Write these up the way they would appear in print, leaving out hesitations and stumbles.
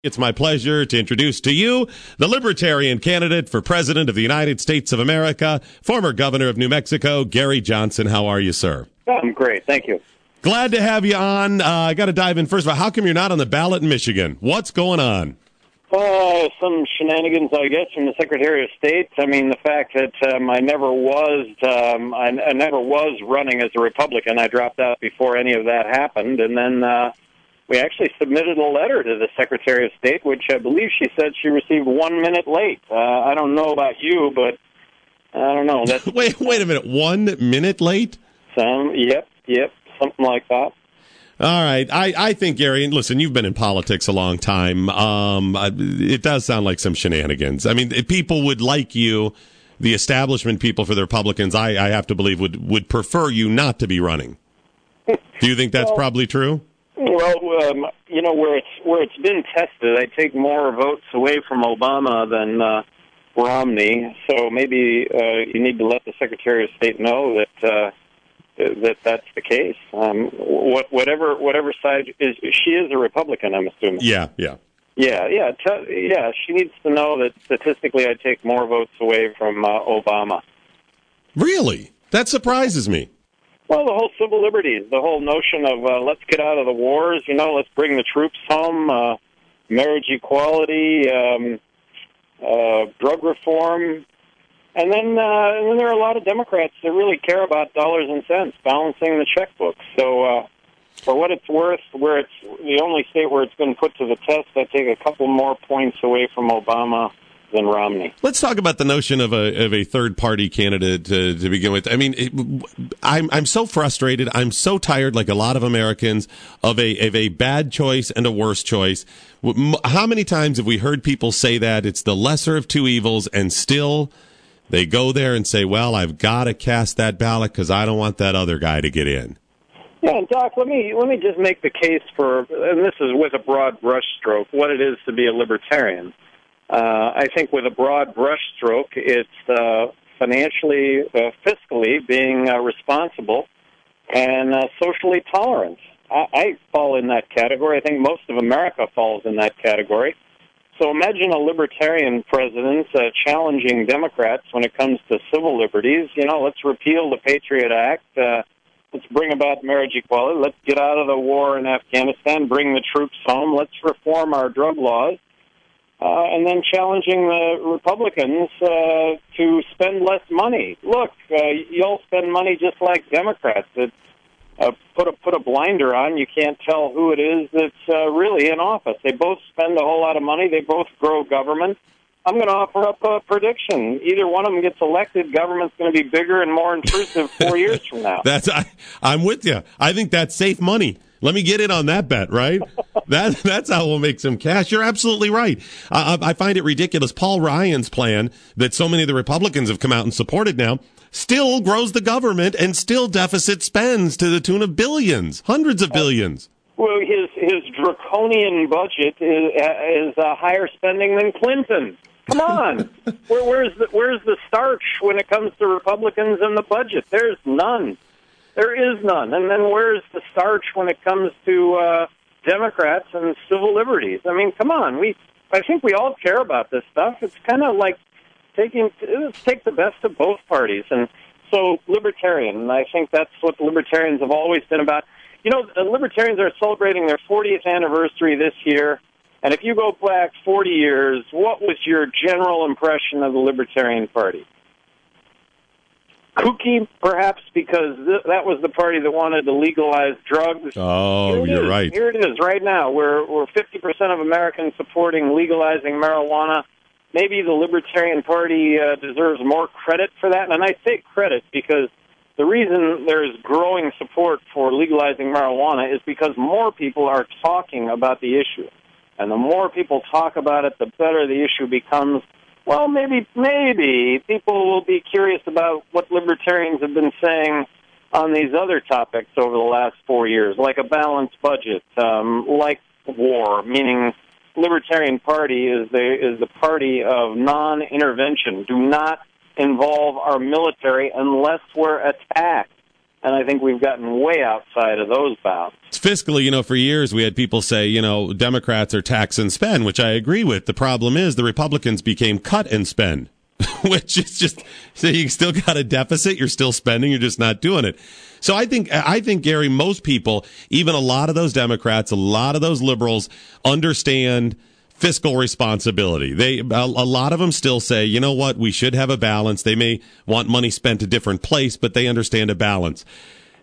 It's my pleasure to introduce to you the Libertarian candidate for President of the United States of America, former Governor of New Mexico, Gary Johnson. How are you, sir? I'm great. Thank you. Glad to have you on. I got to dive in first of all. How come you're not on the ballot in Michigan? What's going on? Some shenanigans, I guess, from the Secretary of State. I mean, the fact that I never was running as a Republican. I dropped out before any of that happened, and then we actually submitted a letter to the Secretary of State, which I believe she said she received 1 minute late. I don't know about you, but I don't know. That's wait a minute. 1 minute late? Yep, something like that. All right. I think, Gary, and listen, you've been in politics a long time. It does sound like some shenanigans. I mean, if people would like you, the establishment people for the Republicans, I have to believe, would prefer you not to be running. Do you think that's probably true? Well, where it's been tested, I take more votes away from Obama than Romney. So maybe you need to let the Secretary of State know that that's the case. Whatever side she is a Republican, I'm assuming. Yeah. She needs to know that statistically, I take more votes away from Obama. Really? That surprises me. Well, the whole civil liberties, the whole notion of let's get out of the wars, let's bring the troops home, marriage equality, drug reform, and then there are a lot of Democrats that really care about dollars and cents, balancing the checkbook. So for what it's worth, where it's the only state where it's been put to the test, I take a couple more points away from Obama than Romney. Let's talk about the notion of a third party candidate to begin with. I mean, I'm so frustrated. I'm so tired, like a lot of Americans, of a bad choice and a worse choice. How many times have we heard people say that it's the lesser of two evils, and still they go there and say, "Well, I've got to cast that ballot because I don't want that other guy to get in." Yeah, and Doc, let me just make the case for, and this is with a broad brushstroke, what it is to be a libertarian. I think with a broad brushstroke, it's financially, fiscally being responsible and socially tolerant. I fall in that category. I think most of America falls in that category. So imagine a libertarian president challenging Democrats when it comes to civil liberties. Let's repeal the Patriot Act. Let's bring about marriage equality. Let's get out of the war in Afghanistan, bring the troops home. Let's reform our drug laws. And then challenging the Republicans to spend less money. Look, you'll spend money just like Democrats. Put a blinder on. You can't tell who it is that's really in office. They both spend a whole lot of money. They both grow government. I'm going to offer up a prediction. Either one of them gets elected, government's going to be bigger and more intrusive 4 years from now. I'm with you. I think that's safe money. Let me get in on that bet, right? That's how we'll make some cash. You're absolutely right. I find it ridiculous. Paul Ryan's plan that so many of the Republicans have come out and supported now still grows the government and still deficit spends to the tune of billions, hundreds of billions. Well, his draconian budget is higher spending than Clinton. Come on, where's the starch when it comes to Republicans and the budget? There's none. There is none. And then where's the starch when it comes to Democrats and civil liberties? I mean, come on. I think we all care about this stuff. It's kind of like let's take the best of both parties. And so libertarian, and I think that's what the libertarians have always been about. The libertarians are celebrating their 40th anniversary this year. And if you go back 40 years, what was your general impression of the Libertarian Party? Kooky, perhaps, because that was the party that wanted to legalize drugs. Oh, you're right. Here it is right now. We're 50% of Americans supporting legalizing marijuana. Maybe the Libertarian Party deserves more credit for that. And I say credit because the reason there's growing support for legalizing marijuana is because more people are talking about the issue. And the more people talk about it, the better the issue becomes. Well, maybe people will be curious about what libertarians have been saying on these other topics over the last 4 years, like a balanced budget, like war, meaning Libertarian Party is the party of non-intervention. Do not involve our military unless we're attacked. and I think we've gotten way outside of those bounds. It's fiscally, for years we had people say, Democrats are tax and spend, which I agree with. The problem is the Republicans became cut and spend, which is just, so you still got a deficit, you're still spending, you're just not doing it. So I think, Gary, most people, even a lot of those Democrats, a lot of those liberals understand fiscal responsibility. A lot of them still say, you know what, we should have a balance. They may want money spent a different place, but they understand a balance.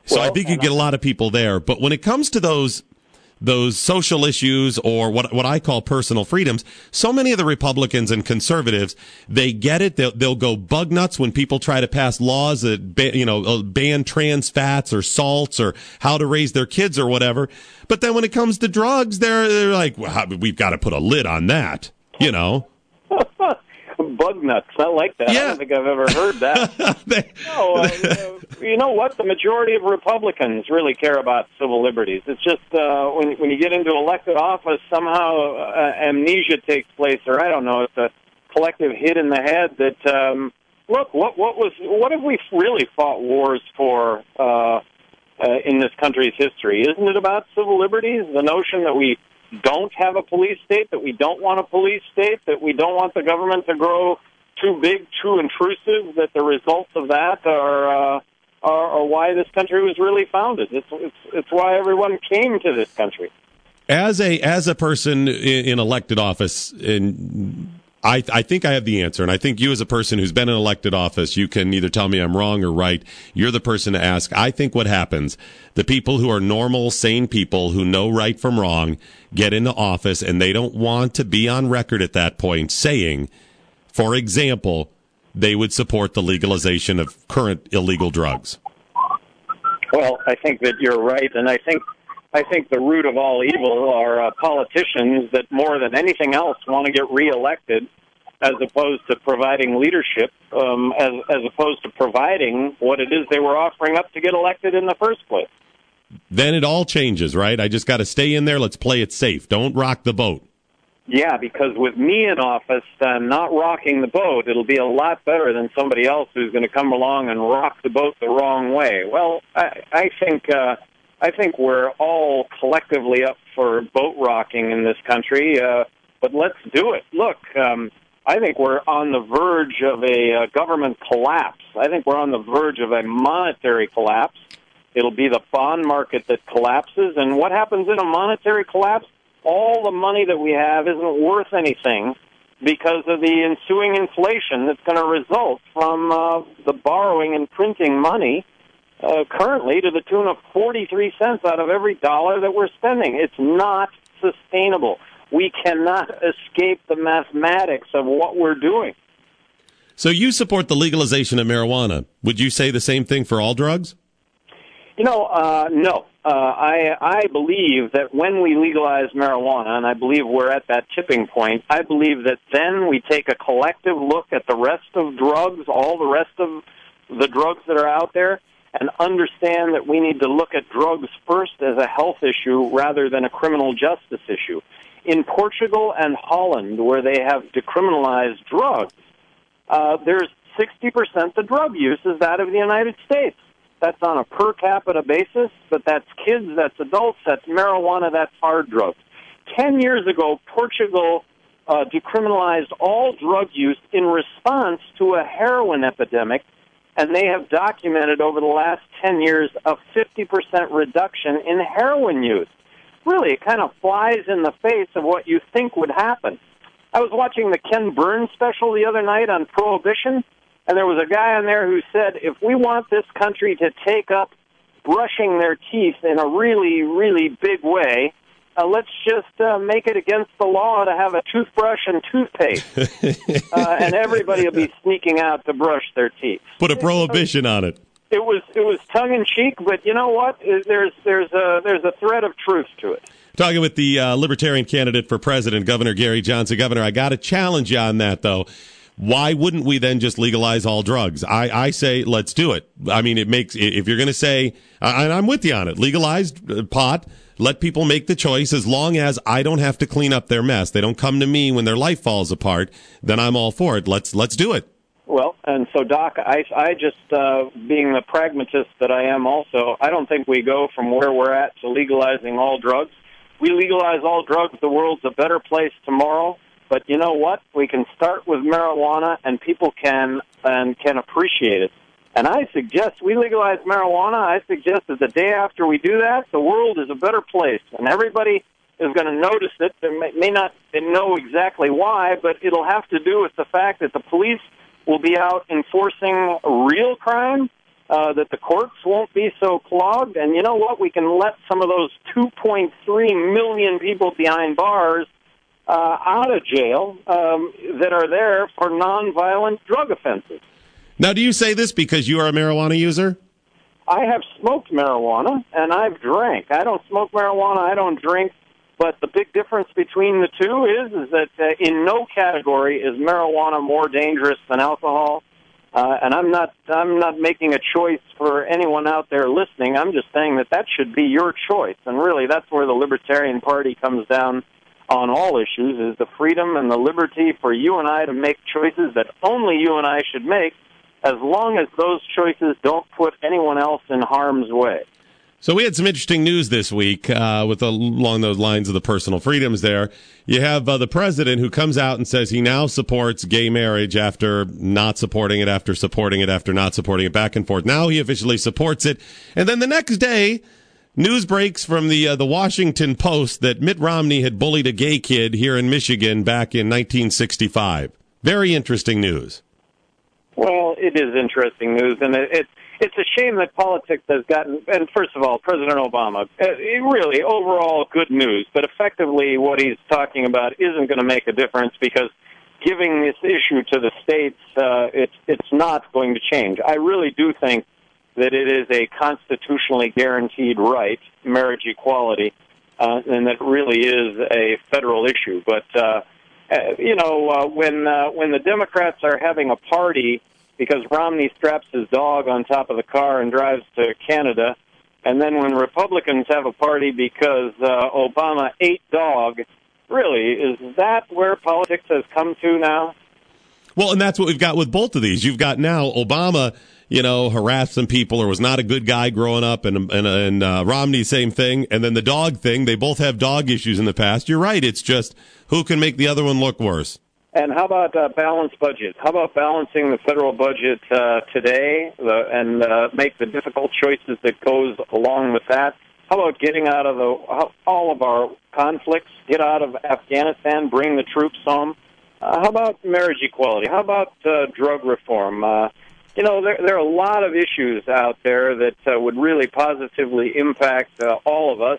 So I think you get a lot of people there. But when it comes to those social issues, or what I call personal freedoms, so many of the Republicans and conservatives, they get it. They'll go bug nuts when people try to pass laws that ban trans fats or salts or how to raise their kids or whatever. But then when it comes to drugs, they're like, well, we've got to put a lid on that, Bug nuts. I like that. Yeah. I don't think I've ever heard that. You know what? The majority of Republicans really care about civil liberties. It's just when you get into elected office, somehow amnesia takes place, or I don't know, it's a collective hit in the head that, look, what have we really fought wars for in this country's history? Isn't it about civil liberties? The notion that we don't have a police state, that we don't want a police state, that we don't want the government to grow too big, too intrusive, that the results of that are why this country was really founded. It's why everyone came to this country. As a person in elected office, I think I have the answer, and I think you, as a person who's been in elected office, you can either tell me I'm wrong or right. You're the person to ask. I think what happens, the people who are normal, sane people who know right from wrong get into office, and they don't want to be on record at that point saying, for example, they would support the legalization of current illegal drugs. Well, I think that you're right, and I think the root of all evil are politicians that more than anything else want to get reelected, as opposed to providing leadership, as opposed to providing what it is they were offering up to get elected in the first place. Then it all changes, right? I just got to stay in there. Let's play it safe. Don't rock the boat. Yeah, because with me in office, not rocking the boat, it'll be a lot better than somebody else who's going to come along and rock the boat the wrong way. Well, I think we're all collectively up for boat rocking in this country, but let's do it. Look, I think we're on the verge of a government collapse. I think we're on the verge of a monetary collapse. It'll be the bond market that collapses, and what happens in a monetary collapse? All the money that we have isn't worth anything because of the ensuing inflation that's going to result from the borrowing and printing money currently to the tune of 43 cents out of every dollar that we're spending. It's not sustainable. We cannot escape the mathematics of what we're doing. So you support the legalization of marijuana. Would you say the same thing for all drugs? No. I believe that when we legalize marijuana, and I believe we're at that tipping point, I believe that then we take a collective look at the rest of drugs, all the rest of the drugs that are out there, and understand that we need to look at drugs first as a health issue rather than a criminal justice issue. In Portugal and Holland, where they have decriminalized drugs, there's 60% the drug use is that of the United States. That's on a per capita basis, but that's kids, that's adults, that's marijuana, that's hard drugs. 10 years ago, Portugal decriminalized all drug use in response to a heroin epidemic, and they have documented over the last 10 years a 50% reduction in heroin use. Really, it kind of flies in the face of what you think would happen. I was watching the Ken Burns special the other night on Prohibition, and there was a guy on there who said, if we want this country to take up brushing their teeth in a really, really big way, let's just make it against the law to have a toothbrush and toothpaste. And everybody will be sneaking out to brush their teeth. Put a prohibition on it. It was tongue-in-cheek, but you know what? There's a thread of truth to it. Talking with the Libertarian candidate for president, Governor Gary Johnson. Governor, I got to challenge you on that, though. Why wouldn't we then just legalize all drugs? I say let's do it. I mean, it makes, if you're going to say, and I'm with you on it, legalized pot, let people make the choice as long as I don't have to clean up their mess. They don't come to me when their life falls apart, then I'm all for it. Let's do it. Well, and so, Doc, I just, being the pragmatist that I am also, I don't think we go from where we're at to legalizing all drugs. We legalize all drugs, the world's a better place tomorrow. But you know what? We can start with marijuana, and people can appreciate it. And I suggest we legalize marijuana. I suggest that the day after we do that, the world is a better place, and everybody is going to notice it. They may not know exactly why, but it'll have to do with the fact that the police will be out enforcing real crime, that the courts won't be so clogged. And you know what? We can let some of those 2.3 million people behind bars out of jail that are there for nonviolent drug offenses. Now, do you say this because you are a marijuana user? I have smoked marijuana, and I've drank. I don't smoke marijuana. I don't drink. But the big difference between the two is that in no category is marijuana more dangerous than alcohol. And I'm not making a choice for anyone out there listening. I'm just saying that should be your choice. And really, that's where the Libertarian Party comes down on all issues, is the freedom and the liberty for you and I to make choices that only you and I should make, as long as those choices don't put anyone else in harm's way. So we had some interesting news this week along those lines of the personal freedoms there. You have the president who comes out and says he now supports gay marriage after not supporting it, after supporting it, after not supporting it, back and forth. Now he officially supports it. And then the next day, news breaks from the Washington Post that Mitt Romney had bullied a gay kid here in Michigan back in 1965. Very interesting news. Well, it is interesting news, and it's a shame that politics has gotten, and first of all, President Obama, really overall good news, but effectively what he's talking about isn't going to make a difference because giving this issue to the states, it's not going to change. I really do think that it is a constitutionally guaranteed right, marriage equality, and that really is a federal issue. But when the Democrats are having a party because Romney straps his dog on top of the car and drives to Canada, and then when Republicans have a party because Obama ate dog, really, is that where politics has come to now? Well, and that's what we've got with both of these. You've got now Obama, harassed some people or was not a good guy growing up, and Romney, same thing. And then the dog thing, they both have dog issues in the past. You're right. It's just who can make the other one look worse. And how about balanced budget? How about balancing the federal budget today and make the difficult choices that goes along with that? How about getting out of all of our conflicts, get out of Afghanistan, bring the troops home? How about marriage equality? How about drug reform? There are a lot of issues out there that would really positively impact all of us.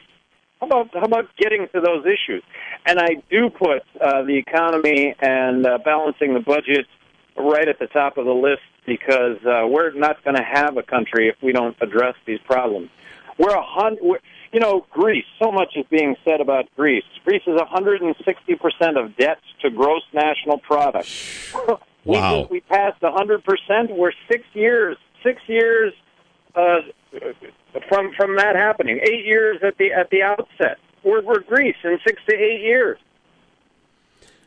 How about getting to those issues? And I do put the economy and balancing the budget right at the top of the list because we're not going to have a country if we don't address these problems. Greece, so much is being said about Greece. Greece is 160% of debt to gross national product. Wow. We passed 100%. We're 6 years from that happening. 8 years at the outset. We're Greece in 6 to 8 years.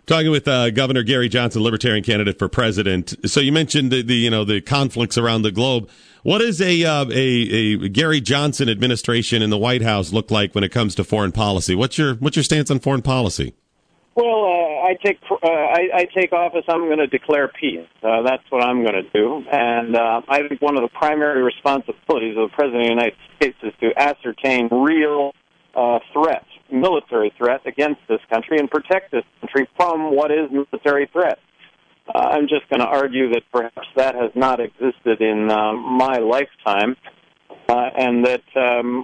Talking with Governor Gary Johnson, Libertarian candidate for president. So you mentioned the conflicts around the globe. What does a Gary Johnson administration in the White House look like when it comes to foreign policy? What's your stance on foreign policy? Well, I take office. I'm going to declare peace. That's what I'm going to do. And I think one of the primary responsibilities of the President of the United States is to ascertain real threat, military threat against this country and protect this country from what is military threat. I'm just going to argue that perhaps that has not existed in my lifetime, and that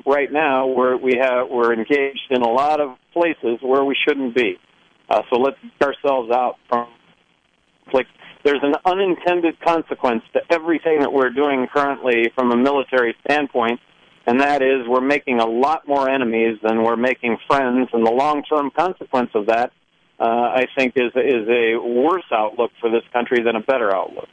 right now we're engaged in a lot of places where we shouldn't be. So let's get ourselves out from conflict. There's an unintended consequence to everything that we're doing currently from a military standpoint, and that is we're making a lot more enemies than we're making friends, and the long-term consequence of that, I think, is a worse outlook for this country than a better outlook.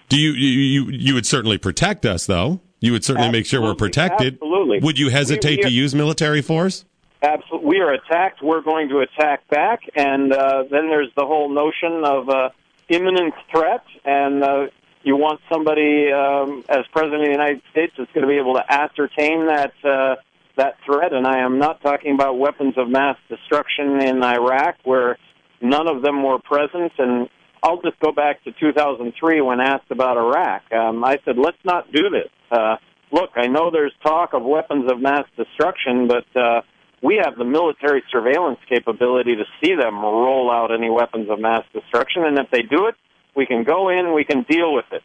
Do you would certainly protect us, though? You would certainly make sure we're protected. Absolutely. Would you hesitate to use military force? Absolutely. We are attacked. We're going to attack back, and then there's the whole notion of imminent threat, and you want somebody as President of the United States that's going to be able to ascertain that threat. And I am not talking about weapons of mass destruction in Iraq, where none of them were present. And I'll just go back to 2003 when asked about Iraq. I said, let's not do this. Look, I know there's talk of weapons of mass destruction, but we have the military surveillance capability to see them roll out any weapons of mass destruction. And if they do it, we can go in, we can deal with it.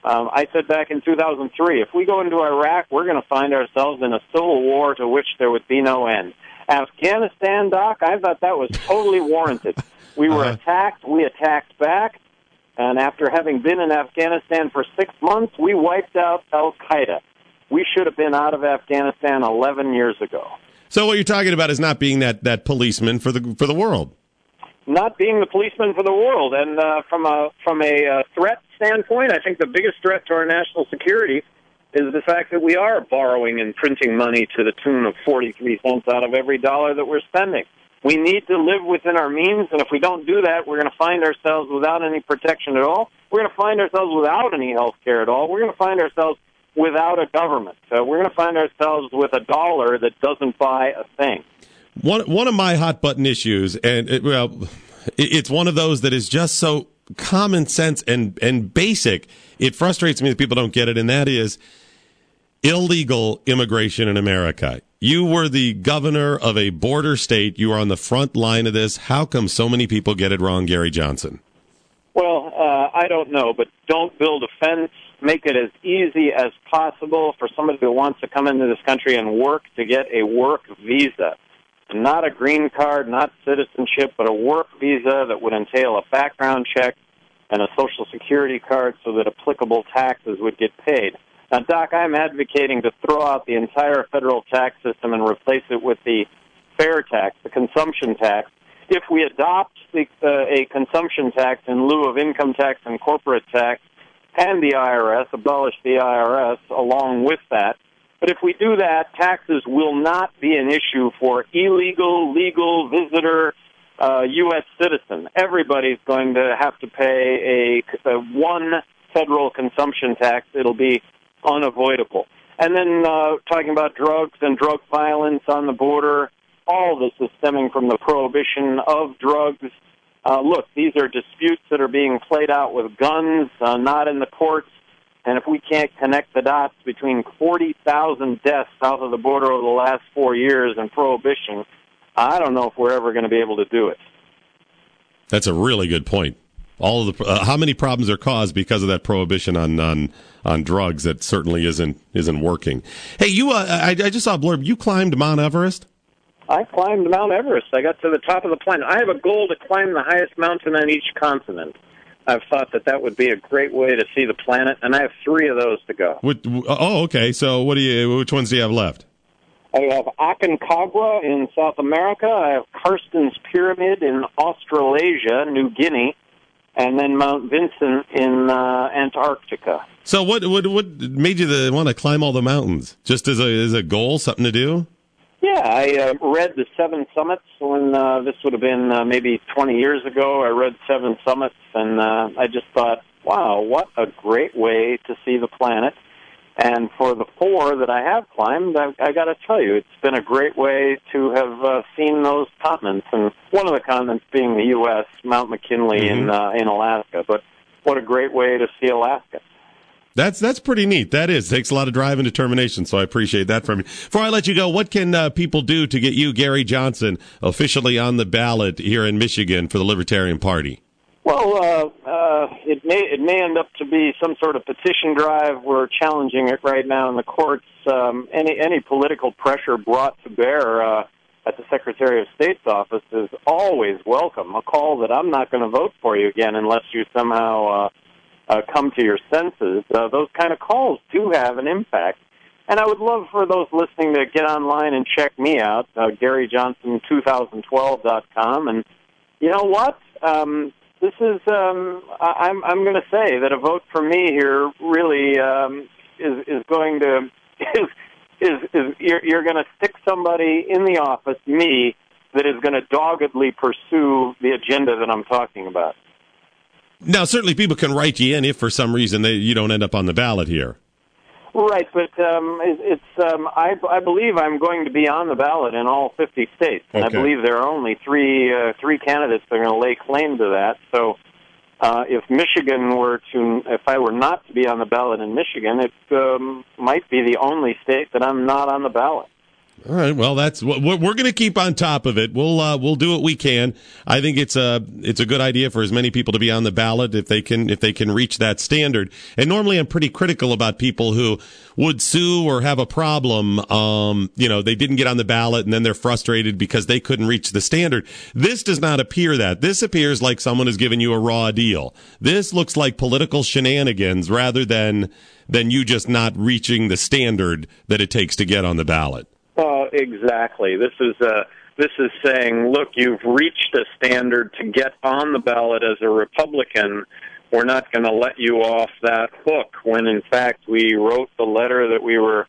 I said back in 2003, if we go into Iraq, we're going to find ourselves in a civil war to which there would be no end. Afghanistan, Doc, I thought that was totally warranted. We were attacked, we attacked back, and after having been in Afghanistan for 6 months, we wiped out Al-Qaeda. We should have been out of Afghanistan 11 years ago. So what you're talking about is not being that policeman for the world. Not being the policeman for the world. And from a threat standpoint, I think the biggest threat to our national security is the fact that we are borrowing and printing money to the tune of 43 cents out of every dollar that we're spending. We need to live within our means, and if we don't do that, we're going to find ourselves without any protection at all. We're going to find ourselves without any health care at all. We're going to find ourselves without a government. We're going to find ourselves with a dollar that doesn't buy a thing. One of my hot button issues, and it's one of those that is just so common sense and basic. It frustrates me that people don't get it, and that is illegal immigration in America. You were the governor of a border state. You are on the front line of this. How come so many people get it wrong, Gary Johnson? Well, I don't know, but don't build a fence. Make it as easy as possible for somebody who wants to come into this country and work to get a work visa. Not a green card, not citizenship, but a work visa that would entail a background check and a Social Security card so that applicable taxes would get paid. Now, Doc, I'm advocating to throw out the entire federal tax system and replace it with the fair tax, the consumption tax. If we adopt a consumption tax in lieu of income tax and corporate tax and the IRS, abolish the IRS along with that, but if we do that, taxes will not be an issue for illegal, legal, visitor, U.S. citizen. Everybody's going to have to pay a one federal consumption tax. It'll be unavoidable. And then talking about drugs and drug violence on the border, all this is stemming from the prohibition of drugs. Look, these are disputes that are being played out with guns, not in the courts. And if we can't connect the dots between 40,000 deaths south of the border over the last 4 years and prohibition, I don't know if we're ever going to be able to do it. That's a really good point. All of the how many problems are caused because of that prohibition on drugs that certainly isn't working. Hey, you I just saw a blurb. You climbed Mount Everest? I climbed Mount Everest. I got to the top of the planet. I have a goal to climb the highest mountain on each continent. I've thought that would be a great way to see the planet, and I have 3 of those to go. Okay. So which ones do you have left? I have Aconcagua in South America. I have Karsten's Pyramid in Australasia, New Guinea, and then Mount Vincent in Antarctica. So what made you want to climb all the mountains? Just as a goal, something to do? Yeah, I read the 7 Summits when this would have been maybe 20 years ago. I read 7 Summits, and I just thought, wow, what a great way to see the planet. And for the 4 that I have climbed, I got to tell you, it's been a great way to have seen those continents. And one of the continents being the U.S., Mount McKinley in Alaska. But what a great way to see Alaska. That's pretty neat. That is. Takes a lot of drive and determination, so I appreciate that from you. Before I let you go, what can people do to get you, Gary Johnson, officially on the ballot here in Michigan for the Libertarian Party? Well, it may end up to be some sort of petition drive. We're challenging it right now in the courts. Any political pressure brought to bear at the Secretary of State's office is always welcome. A call that I'm not going to vote for you again unless you somehow come to your senses. Those kind of calls do have an impact. And I would love for those listening to get online and check me out, GaryJohnson2012.com. And you know what? This is, I'm going to say that a vote for me here really is going to, you're going to stick somebody in the office, me, that is going to doggedly pursue the agenda that I'm talking about. Now, certainly people can write you in if for some reason you don't end up on the ballot here. Right, but I believe I'm going to be on the ballot in all 50 states, and Okay. I believe there are only three candidates that are going to lay claim to that. So, if I were not to be on the ballot in Michigan, it might be the only state that I'm not on the ballot. All right. Well, we're going to keep on top of it. We'll do what we can. I think it's a good idea for as many people to be on the ballot if they can reach that standard. And normally I'm pretty critical about people who would sue or have a problem. They didn't get on the ballot and then they're frustrated because they couldn't reach the standard. This does not appear that. This appears like someone has given you a raw deal. This looks like political shenanigans rather than you just not reaching the standard that it takes to get on the ballot. Exactly. This is saying, look, you've reached a standard to get on the ballot as a Republican. We're not going to let you off that hook, when in fact we wrote the letter that we were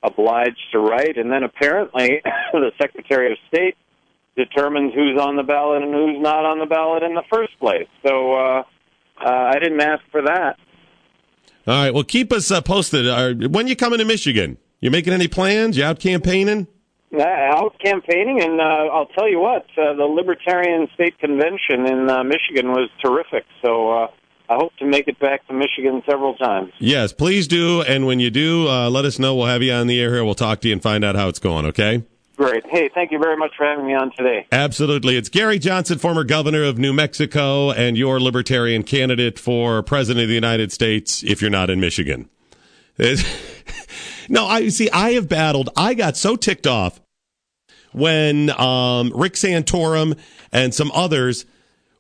obliged to write, and then apparently the Secretary of State determines who's on the ballot and who's not on the ballot in the first place. So I didn't ask for that. All right. Well, keep us posted. When you coming to Michigan? You making any plans? You out campaigning? Out campaigning, and I'll tell you what, the Libertarian State Convention in Michigan was terrific, so I hope to make it back to Michigan several times. Yes, please do, and when you do, let us know. We'll have you on the air here. We'll talk to you and find out how it's going, okay? Great. Hey, thank you very much for having me on today. Absolutely. It's Gary Johnson, former governor of New Mexico, and your Libertarian candidate for President of the United States if you're not in Michigan. No, I have battled. I got so ticked off when Rick Santorum and some others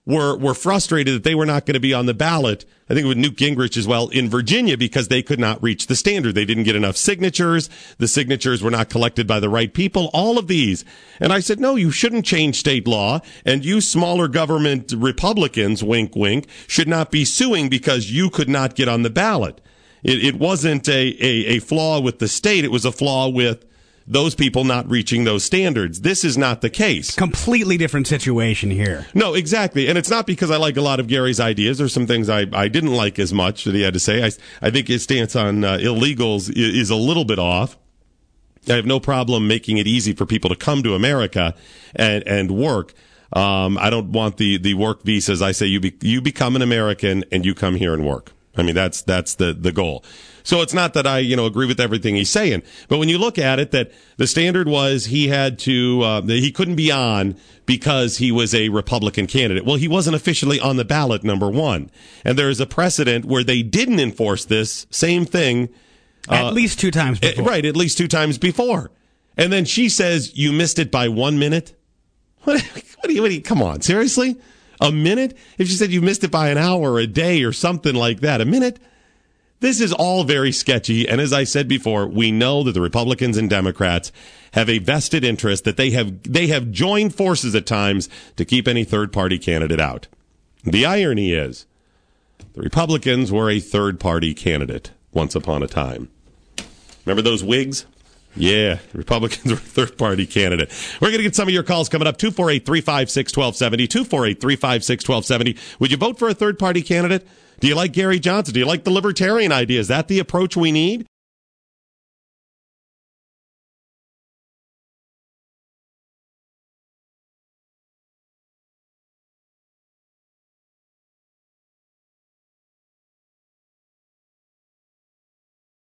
were frustrated that they were not going to be on the ballot. I think with Newt Gingrich as well in Virginia because they could not reach the standard. They didn't get enough signatures. The signatures were not collected by the right people. All of these. And I said, no, you shouldn't change state law. And you smaller government Republicans, wink, wink, should not be suing because you could not get on the ballot. It wasn't a flaw with the state. It was a flaw with those people not reaching those standards. This is not the case. Completely different situation here. No, exactly. And it's not because I like a lot of Gary's ideas. There's some things I didn't like as much that he had to say. I think his stance on illegals is a little bit off. I have no problem making it easy for people to come to America and work. I don't want the work visas. I say you become an American and you come here and work. I mean, that's the goal. So it's not that I, agree with everything he's saying, but when you look at it, that the standard was he had to, he couldn't be on because he was a Republican candidate. Well, he wasn't officially on the ballot, number one. And there is a precedent where they didn't enforce this same thing. At least 2 times before. Right, at least 2 times before. And then she says, you missed it by 1 minute? What do you, come on, seriously? A minute? If she said you missed it by an hour, a day, or something like that, a minute? This is all very sketchy. And as I said before, we know that the Republicans and Democrats have a vested interest that they have joined forces at times to keep any third-party candidate out. The irony is the Republicans were a third-party candidate once upon a time. Remember those Whigs? Yeah, Republicans were a third-party candidate. We're going to get some of your calls coming up. 248-356-1270, 248-356-1270. Would you vote for a third-party candidate? Do you like Gary Johnson? Do you like the Libertarian idea? Is that the approach we need?